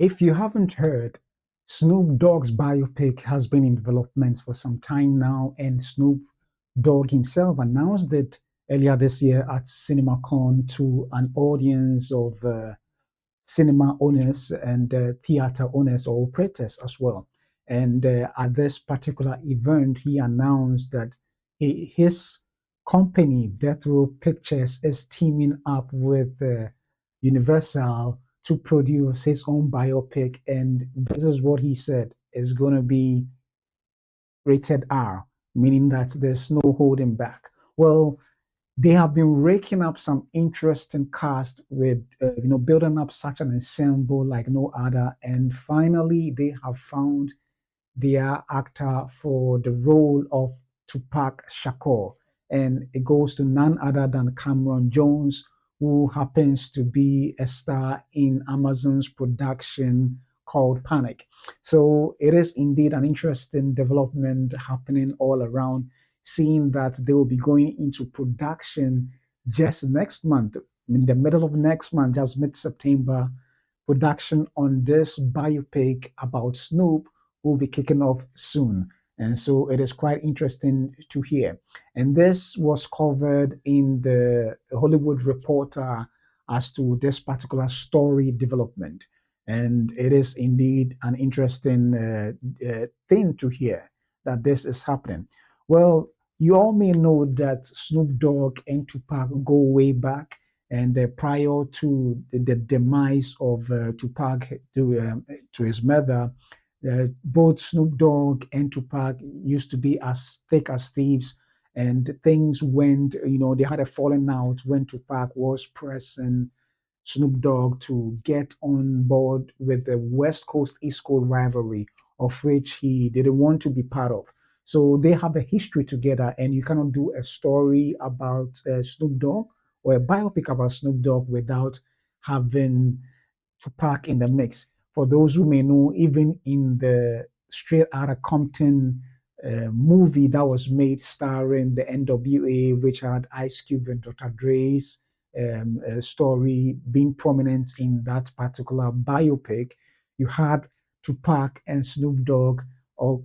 If you haven't heard, Snoop Dogg's biopic has been in development for some time now, and Snoop Dogg himself announced it earlier this year at CinemaCon to an audience of cinema owners and theater owners or operators as well. And at this particular event, he announced that his company, Death Row Pictures, is teaming up with Universal to produce his own biopic. And this is what he said is going to be rated R, meaning that there's no holding back. Well, they have been raking up some interesting cast with building up such an ensemble like no other, and finally they have found their actor for the role of Tupac Shakur, and it goes to none other than Camron Jones, who happens to be a star in Amazon's production called Panic. So it is indeed an interesting development happening all around, seeing that they will be going into production just next month, in the middle of next month, just mid September. Production on this biopic about Snoop will be kicking off soon. And so it is quite interesting to hear. And this was covered in the Hollywood Reporter as to this particular story development. And it is indeed an interesting thing to hear that this is happening. Well, you all may know that Snoop Dogg and Tupac go way back, and prior to the demise of Tupac to his mother, both Snoop Dogg and Tupac used to be as thick as thieves, and things went, they had a falling out when Tupac was pressing Snoop Dogg to get on board with the West Coast East Coast rivalry, of which he didn't want to be part of. So they have a history together, and you cannot do a story about Snoop Dogg or a biopic about Snoop Dogg without having Tupac in the mix. For those who may know, even in the Straight Outta Compton movie that was made starring the NWA, which had Ice Cube and Dr. Dre's story being prominent in that particular biopic, you had Tupac and Snoop Dogg, or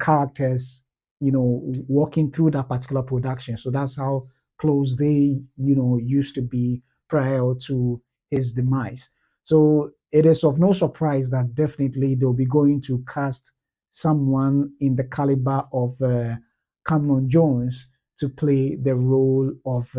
characters, walking through that particular production. So that's how close they, used to be prior to his demise. So it is of no surprise that definitely they'll be going to cast someone in the caliber of Cameron Jones to play the role of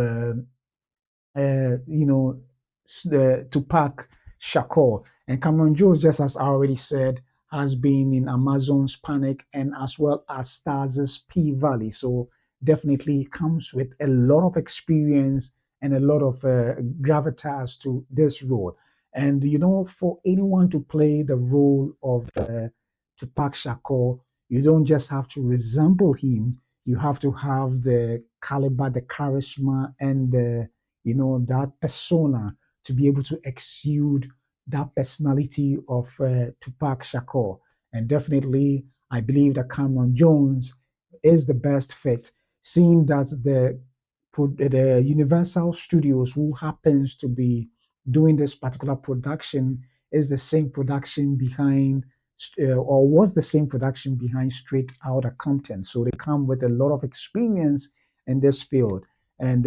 Tupac Shakur. And Cameron Jones, just as I already said, has been in Amazon's Panic and as well as Stars's P Valley. So definitely comes with a lot of experience and a lot of gravitas to this role. And for anyone to play the role of Tupac Shakur, you don't just have to resemble him. You have to have the caliber, the charisma, and that persona to be able to exude that personality of Tupac Shakur. And definitely, I believe that Cameron Jones is the best fit, seeing that the Universal Studios, who happens to be doing this particular production, is the same production behind, or was the same production behind Straight Outta Compton. So they come with a lot of experience in this field, and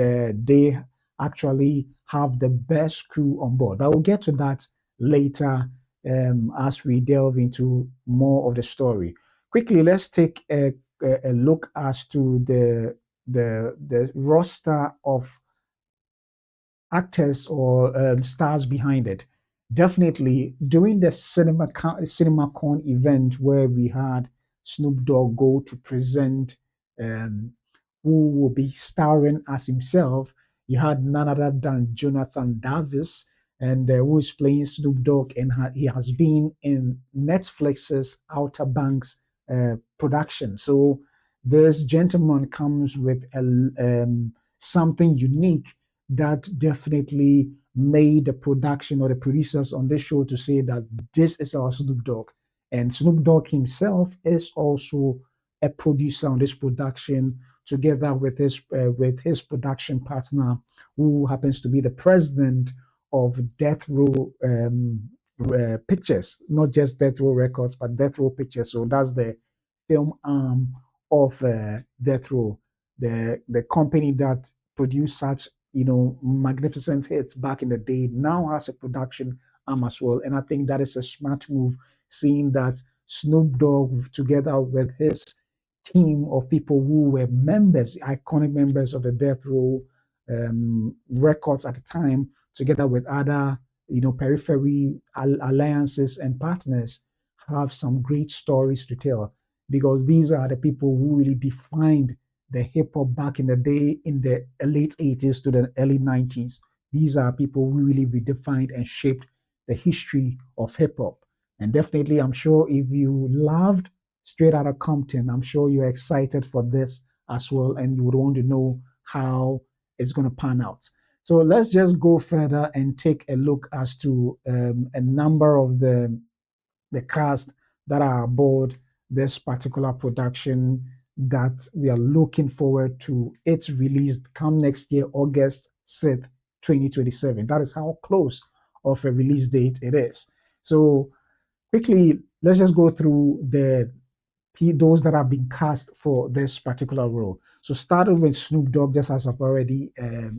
they actually have the best crew on board. But we'll get to that later as we delve into more of the story. Quickly, let's take a look as to the roster of actors or stars behind it. Definitely during the CinemaCon event where we had Snoop Dogg go to present who will be starring as himself, you had none other than Jonathan Davis, and who is playing Snoop Dogg, and he has been in Netflix's Outer Banks production. So this gentleman comes with something unique that definitely made the production or the producers on this show to say that this is our Snoop Dogg. And Snoop Dogg himself is also a producer on this production, together with his production partner, who happens to be the president of Death Row Pictures, not just Death Row Records, but Death Row Pictures. So that's the film arm of Death Row, the company that produced such magnificent hits back in the day. Now has a production arm as well, and I think that is a smart move, seeing that Snoop Dogg, together with his team of people who were members, iconic members of the Death Row records at the time, together with other periphery alliances and partners, have some great stories to tell, because these are the people who really defined the hip hop back in the day, in the late 80s to the early 90s. These are people who really redefined and shaped the history of hip hop. And definitely, I'm sure if you loved Straight Outta Compton, I'm sure you're excited for this as well, and you would want to know how it's going to pan out. So let's just go further and take a look as to a number of the cast that are aboard this particular production that we are looking forward to its release come next year, August 6th, 2027. That is how close of a release date it is. So quickly, let's just go through those that have been cast for this particular role. So starting with Snoop Dogg, just as I've already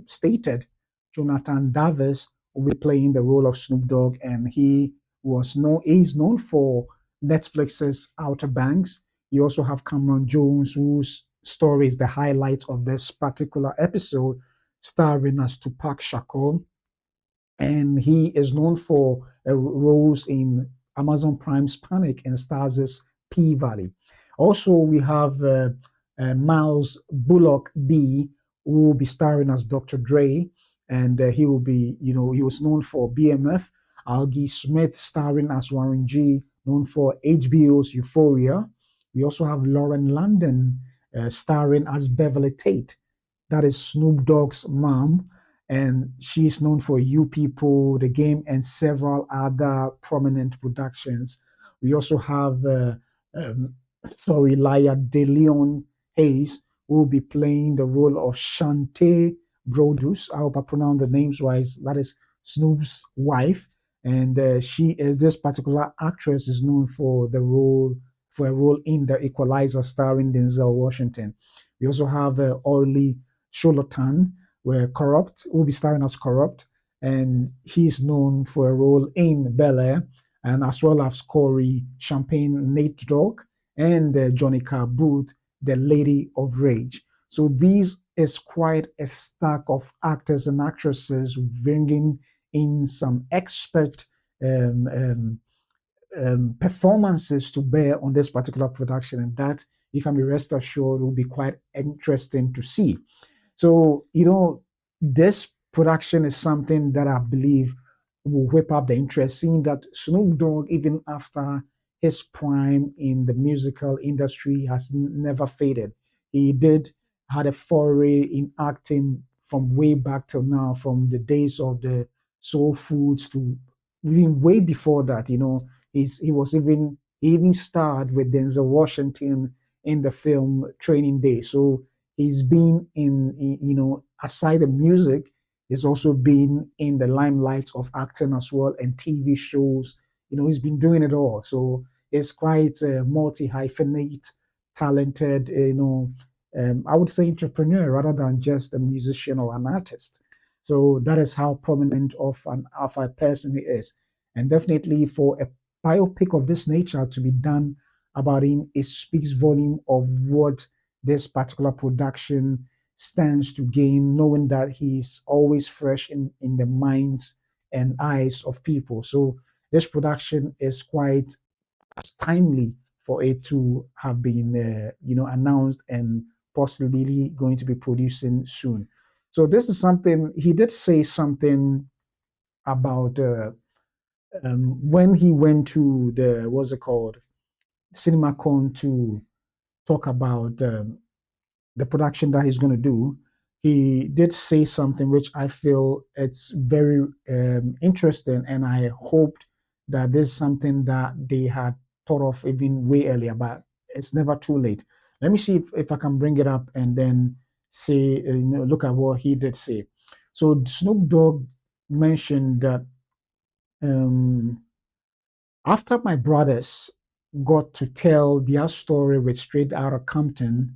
stated, Jonathan Davis will be playing the role of Snoop Dogg, and he's known for Netflix's Outer Banks. You also have Camron Jones, whose story is the highlight of this particular episode, starring as Tupac Shakur, and he is known for roles in Amazon Prime's Panic and Stars' P Valley. Also, we have Myles Bullock B, who will be starring as Dr. Dre, and he will be, he was known for BMF. Algee Smith starring as Warren G, known for HBO's Euphoria. We also have Lauren London starring as Beverly Tate, that is Snoop Dogg's mom, and she's known for You People, The Game, and several other prominent productions. We also have, um, Laya DeLeon Hayes, who will be playing the role of Shante Broadus. I hope I pronounce the names right. That is Snoop's wife, and this particular actress is known for a role in The Equalizer, starring Denzel Washington. We also have Olly Sholotan, where Kurupt will be starring as Kurupt, and he's known for a role in Bel Air, and as well as Corey Champagne Nate Dogg and Jonica Booth, the Lady of Rage. So these is quite a stack of actors and actresses bringing in some expert um, um, performances to bear on this particular production, and that you can be rest assured will be quite interesting to see. So, this production is something that I believe will whip up the interest, seeing that Snoop Dogg, even after his prime in the musical industry, has never faded. He did had a foray in acting from way back till now, from the days of the Soul Foods to even way before that. He even starred with Denzel Washington in the film Training Day. So he's been aside the music, he's also been in the limelight of acting as well and TV shows. He's been doing it all. So it's quite a multi hyphenate, talented, I would say entrepreneur rather than just a musician or an artist. So that is how prominent of a person he is. And definitely for a biopic of this nature to be done about him, it speaks volume of what this particular production stands to gain, knowing that he's always fresh in the minds and eyes of people. So this production is quite timely for it to have been, announced and possibly going to be producing soon. So this is something he did say something about when he went to the what's it called CinemaCon to talk about the production that he's going to do. He did say something which I feel it's very interesting, and I hoped that this is something that they had thought of even way earlier, but it's never too late. Let me see if I can bring it up and then say, look at what he did say. So Snoop Dogg mentioned that. Um, After my brothers got to tell their story with Straight Outta Compton,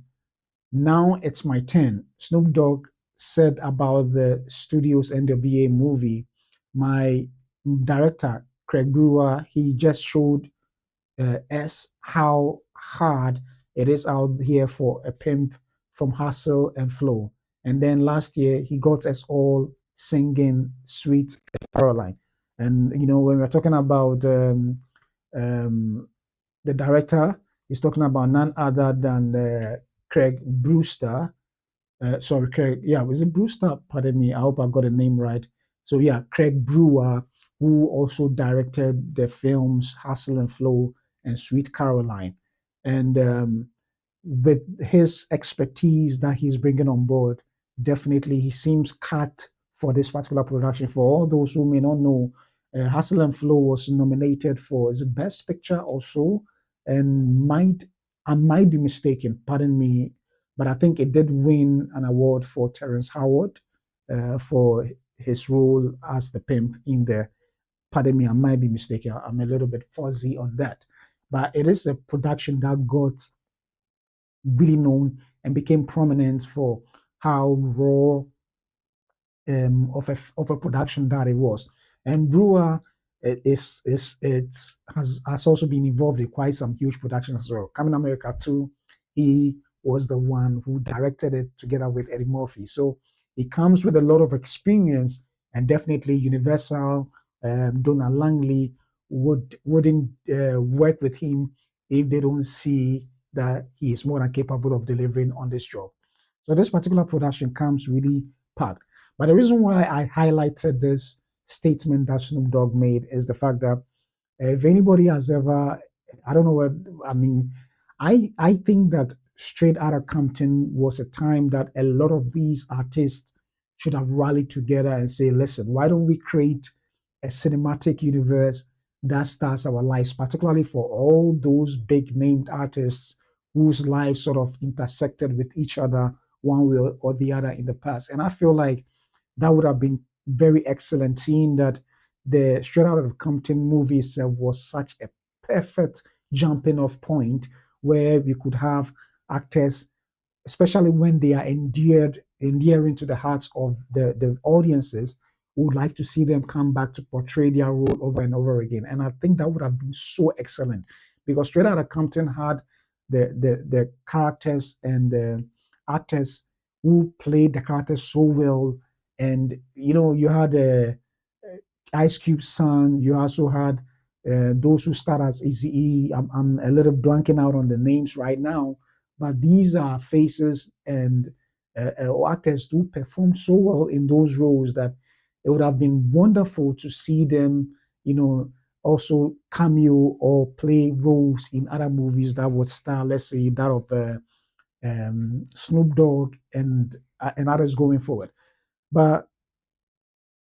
now it's my turn. Snoop Dogg said about the studio's NWA movie. My director, Craig Brewer, he just showed us how hard it is out here for a pimp from hustle and flow. And then last year, he got us all singing Sweet Caroline. And, when we're talking about um, the director, he's talking about none other than Craig Brewster. Sorry, Craig. Yeah, was it Brewster? Pardon me. I hope I got the name right. So yeah, Craig Brewer, who also directed the films Hustle and Flow and Sweet Caroline, and with his expertise that he's bringing on board, definitely he seems cut for this particular production. For all those who may not know, Hustle and Flow was nominated for the Best Picture also, and I might be mistaken. Pardon me, but I think it did win an award for Terrence Howard for his role as the pimp in there. Pardon me, I might be mistaken. I'm a little bit fuzzy on that, but it is a production that got really known and became prominent for how raw of a production that it was. And Brewer is it's has also been involved in quite some huge productions as well. Coming America too, he was the one who directed it together with Eddie Murphy. So he comes with a lot of experience, and definitely Universal, Donald Langley wouldn't work with him if they don't see that he is more than capable of delivering on this job. So this particular production comes really packed. But the reason why I highlighted this statement that Snoop Dogg made is the fact that if anybody has ever, I don't know what, I mean, I think that Straight Outta Compton was a time that a lot of these artists should have rallied together and say, listen, why don't we create a cinematic universe that starts our lives, particularly for all those big named artists whose lives sort of intersected with each other one way or the other in the past. And I feel like that would have been very excellent, seeing that the Straight Outta Compton movie itself was such a perfect jumping off point where we could have actors, especially when they are endearing to the hearts of the audiences, who would like to see them come back to portray their role over and over again. And I think that would have been so excellent because Straight Outta Compton had the characters and the actors who played the characters so well. And you had Ice Cube's son. You also had those who start as Eazy-E. I'm a little blanking out on the names right now, but these are faces and actors who performed so well in those roles that it would have been wonderful to see them, you know, also cameo or play roles in other movies that would star, let's say, that of Snoop Dogg and others going forward. But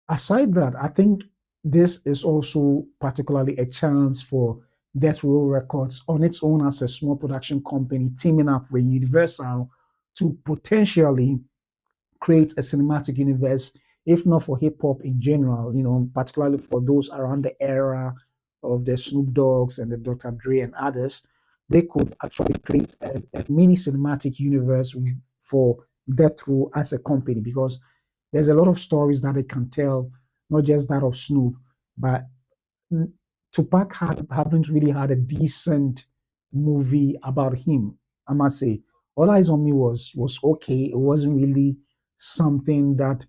aside that, I think this is also particularly a chance for Death Row Records on its own as a small production company teaming up with Universal to potentially create a cinematic universe, if not for hip hop in general, particularly for those around the era of the Snoop Dogs and the Dr. Dre and others, they could actually create a mini cinematic universe for Death Row as a company because there's a lot of stories that they can tell, not just that of Snoop, but Tupac haven't really had a decent movie about him. I must say, All Eyes on Me was okay. It wasn't really something that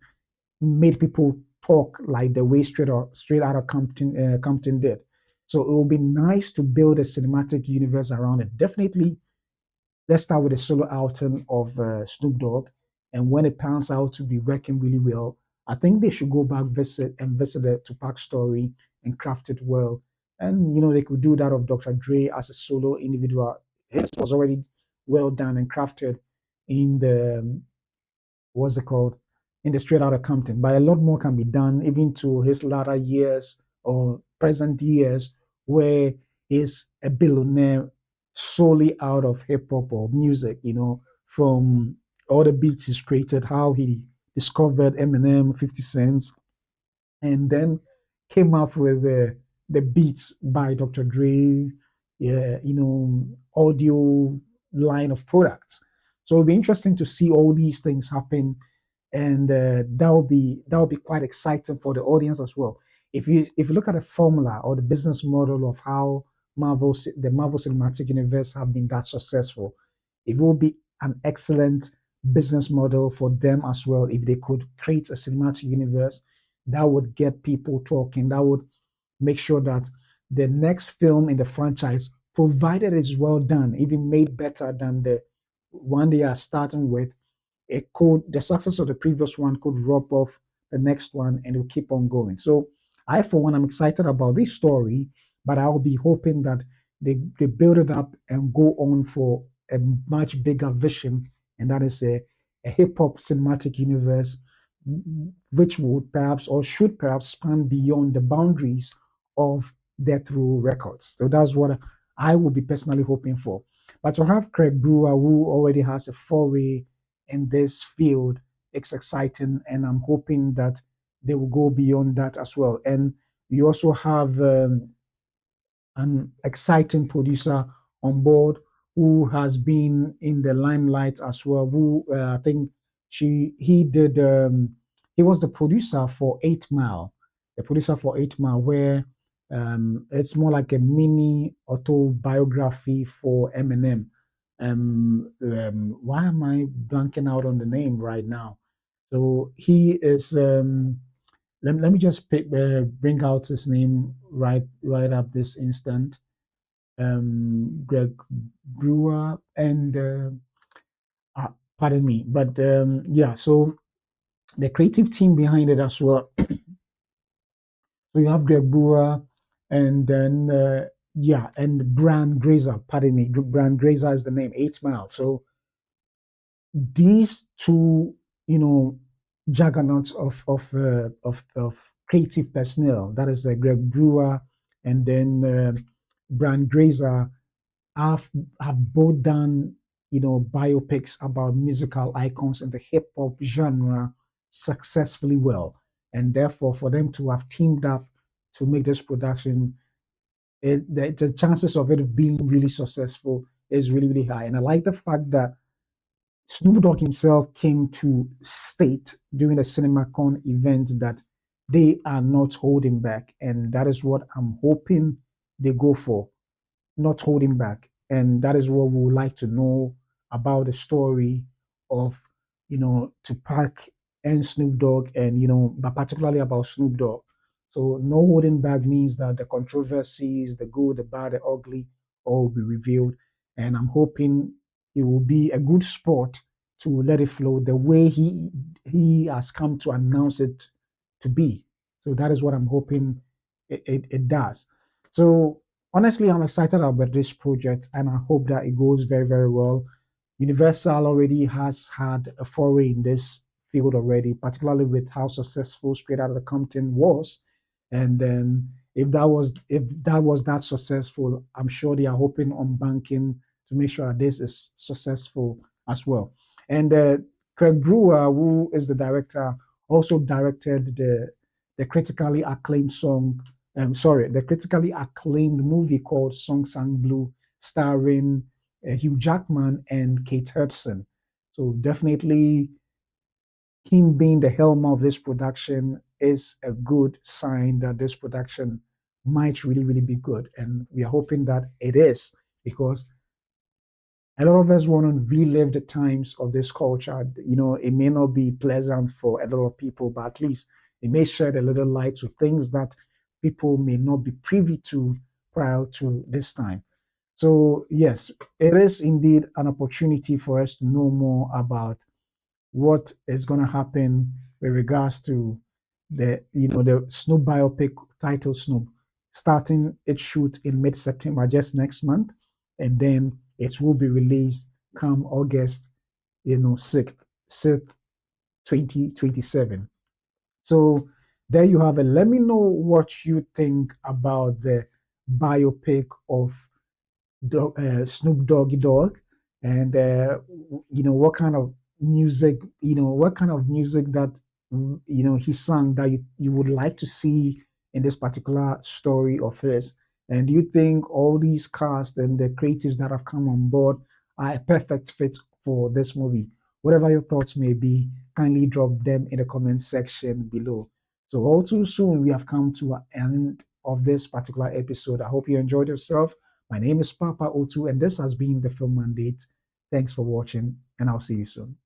made people talk like the way Straight Outta Compton did. So it would be nice to build a cinematic universe around it. Definitely, let's start with a solo outing of Snoop Dogg, and when it pans out to be working really well, I think they should go back visit the Tupac story and craft it well. And they could do that of Dr. Dre as a solo individual. His was already well done and crafted in the what's it called in the Straight Outta Compton. But a lot more can be done even to his latter years or present years, where he's a billionaire solely out of hip hop or music. From all the beats he's created, how he discovered Eminem, 50 Cent, and then came up with the beats by Dr. Dre, yeah, audio line of products. So it'll be interesting to see all these things happen, and that will be quite exciting for the audience as well. If you look at the formula or the business model of how the Marvel Cinematic Universe have been that successful, it will be an excellent business model for them as well if they could create a cinematic universe that would get people talking, that would make sure that the next film in the franchise, provided it's well done, even made better than the one they are starting with, it could the success of the previous one could rub off the next one and it will keep on going. So I for one am excited about this story, but I'll be hoping that they build it up and go on for a much bigger vision, and that is a hip hop cinematic universe which would perhaps or should perhaps span beyond the boundaries of Death Row Records. So that's what I would be personally hoping for. But to have Craig Brewer, who already has a foray in this field, it's exciting, and I'm hoping that they will go beyond that as well. And we also have an exciting producer on board who has been in the limelight as well. Who I think she he did he was the producer for 8 Mile, the producer for 8 Mile, where it's more like a mini autobiography for Eminem. Why am I blanking out on the name right now? So he is. Let me just bring out his name right up this instant. Greg Brewer and pardon me, but yeah. So the creative team behind it as well. So you have Greg Brewer, and then yeah, and Brand Grazer. Pardon me, Brand Grazer is the name. 8 Mile. So these two, you know, juggernauts of creative personnel. That is Greg Brewer and then Brand Grazer have have both done, biopics about musical icons in the hip hop genre successfully well, and therefore for them to have teamed up to make this production, the chances of it being really successful is really really high. And I like the fact that Snoop Dogg himself came to state during the CinemaCon event that they are not holding back, and that is what I'm hoping they go for, not holding back. And that is what we would like to know about the story of, Tupac and Snoop Dogg, and, but particularly about Snoop Dogg. So no holding back means that the controversies, the good, the bad, the ugly, all will be revealed. And I'm hoping it will be a good sport to let it flow the way he has come to announce it to be. So that is what I'm hoping it does. So honestly, I'm excited about this project, and I hope that it goes very, very well. Universal already has had a foray in this field already, particularly with how successful Straight Outta Compton was. And then if that was that successful, I'm sure they are hoping on banking to make sure that this is successful as well. And Craig Brewer, who is the director, also directed the critically acclaimed the critically acclaimed movie called Song Sang Blue, starring Hugh Jackman and Kate Hudson. So definitely, him being the helm of this production is a good sign that this production might really, really be good. And we are hoping that it is, because a lot of us want to relive the times of this culture. It may not be pleasant for a lot of people, but at least it may shed a little light to things that people may not be privy to prior to this time. So, yes, it is indeed an opportunity for us to know more about what is going to happen with regards to the Snoop biopic title Snoop, starting its shoot in mid-September, just next month, and then it will be released come August, 6th, 2027. So there you have it. Let me know what you think about the biopic of Snoop Doggy Dogg, and what kind of music that he sang that you would like to see in this particular story of his? And do you think all these cast and the creatives that have come on board are a perfect fit for this movie? Whatever your thoughts may be, kindly drop them in the comment section below. So all too soon, we have come to an end of this particular episode. I hope you enjoyed yourself. My name is Papa O2, and this has been the Film Mandate. Thanks for watching, and I'll see you soon.